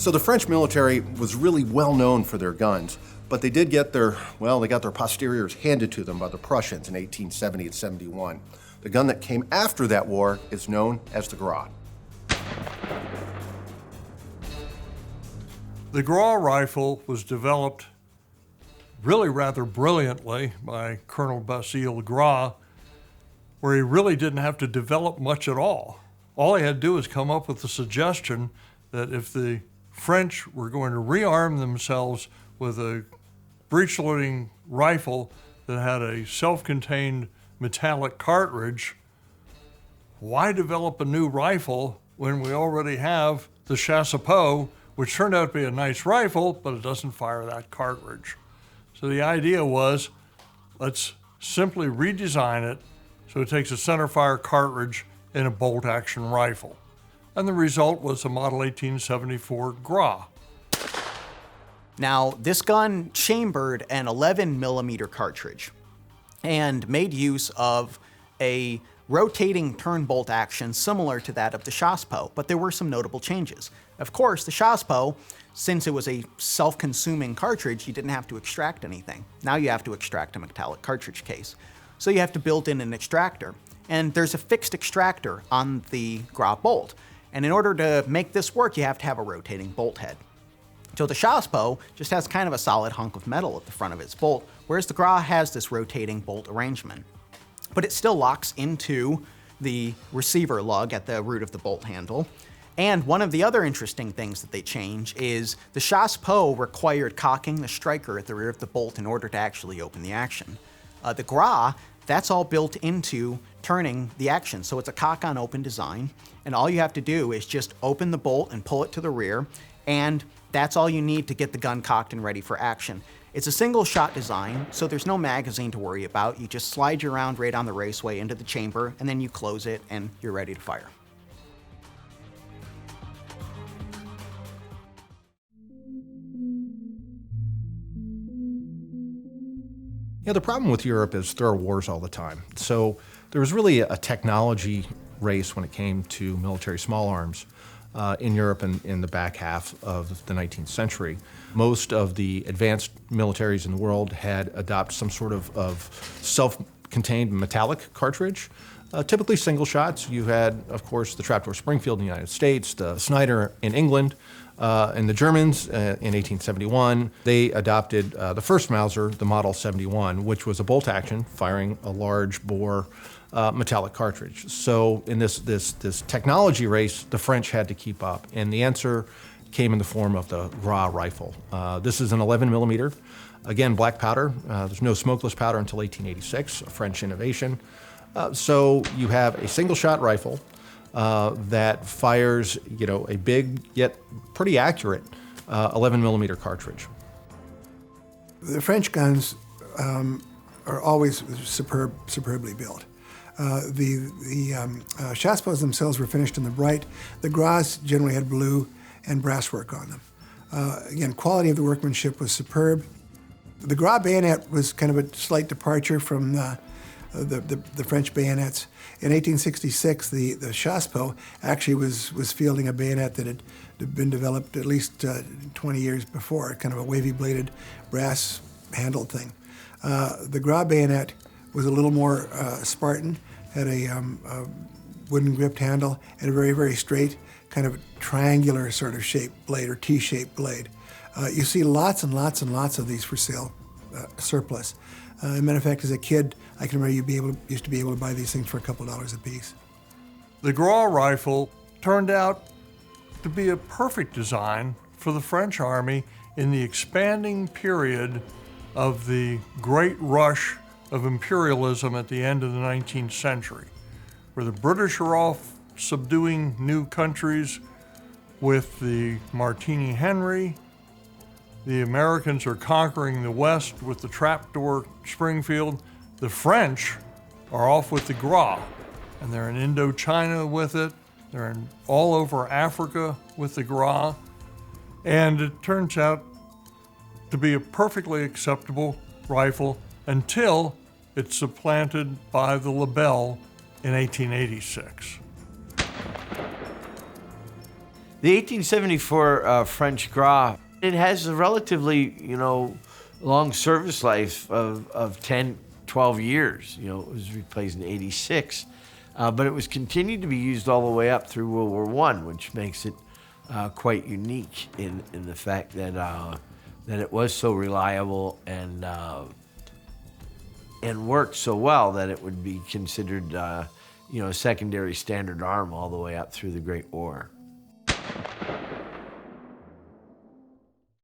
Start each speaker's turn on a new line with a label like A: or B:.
A: So the French military was really well known for their guns, but they did get they got their posteriors handed to them by the Prussians in 1870 and 71. The gun that came after that war is known as the Gras.
B: The Gras rifle was developed really rather brilliantly by Colonel Basile Gras, where he really didn't have to develop much at all. All he had to do was come up with the suggestion that if the French were going to rearm themselves with a breech-loading rifle that had a self-contained metallic cartridge, why develop a new rifle when we already have the Chassepot, which turned out to be a nice rifle, but it doesn't fire that cartridge. So the idea was, let's simply redesign it so it takes a centerfire cartridge in a bolt-action rifle. And the result was a Model 1874 Gras.
C: Now, this gun chambered an 11 millimeter cartridge and made use of a rotating turn bolt action similar to that of the Chassepot, but there were some notable changes. Of course, the Chassepot, since it was a self-consuming cartridge, you didn't have to extract anything. Now you have to extract a metallic cartridge case. So you have to build in an extractor. And there's a fixed extractor on the Gras bolt. And in order to make this work, you have to have a rotating bolt head. So the Chassepot just has kind of a solid hunk of metal at the front of its bolt, whereas the Gras has this rotating bolt arrangement. But it still locks into the receiver lug at the root of the bolt handle. And one of the other interesting things that they change is the Chassepot required cocking the striker at the rear of the bolt in order to actually open the action. The Gras, that's all built into turning the action. So it's a cock on open design, and all you have to do is just open the bolt and pull it to the rear, and that's all you need to get the gun cocked and ready for action. It's a single shot design, so there's no magazine to worry about. You just slide your round right on the raceway into the chamber, and then you close it, and you're ready to fire.
A: Yeah, the problem with Europe is there are wars all the time. So there was really a technology race when it came to military small arms in Europe in the back half of the 19th century. Most of the advanced militaries in the world had adopted some sort of self-contained metallic cartridge, typically single shots. You had, of course, the trapdoor Springfield in the United States, the Snider in England, and the Germans in 1871, they adopted the first Mauser, the Model 71, which was a bolt action firing a large bore metallic cartridge. So in this technology race, the French had to keep up, and the answer came in the form of the Gras rifle. This is an 11 millimeter, again black powder. There's no smokeless powder until 1886, a French innovation. So you have a single shot rifle that fires, a big yet pretty accurate 11 millimeter cartridge.
D: The French guns are always superbly built. The Chassepots themselves were finished in the bright. The Gras generally had blue and brass work on them. Again, quality of the workmanship was superb. The Gras bayonet was kind of a slight departure from the French bayonets. In 1866, the Chassepot actually was fielding a bayonet that had been developed at least 20 years before, kind of a wavy-bladed, brass-handled thing. The Gras bayonet was a little more Spartan, had a wooden-gripped handle, and a very, very straight, kind of triangular sort of shaped blade, or T-shaped blade. You see lots and lots and lots of these for sale, surplus. As a matter of fact, as a kid, I can remember used to be able to buy these things for a couple dollars a piece.
B: The Gras rifle turned out to be a perfect design for the French Army in the expanding period of the great rush of imperialism at the end of the 19th century, where the British are off subduing new countries with the Martini Henry. The Americans are conquering the West with the trapdoor Springfield. The French are off with the Gras, and they're in Indochina with it. They're all over Africa with the Gras. And it turns out to be a perfectly acceptable rifle until it's supplanted by the Lebel in 1886.
E: The 1874 French Gras, it has a relatively, long service life of 10, 12 years. It was replaced in 86. But it was continued to be used all the way up through World War I, which makes it quite unique in the fact that it was so reliable and worked so well that it would be considered, a secondary standard arm all the way up through the Great War.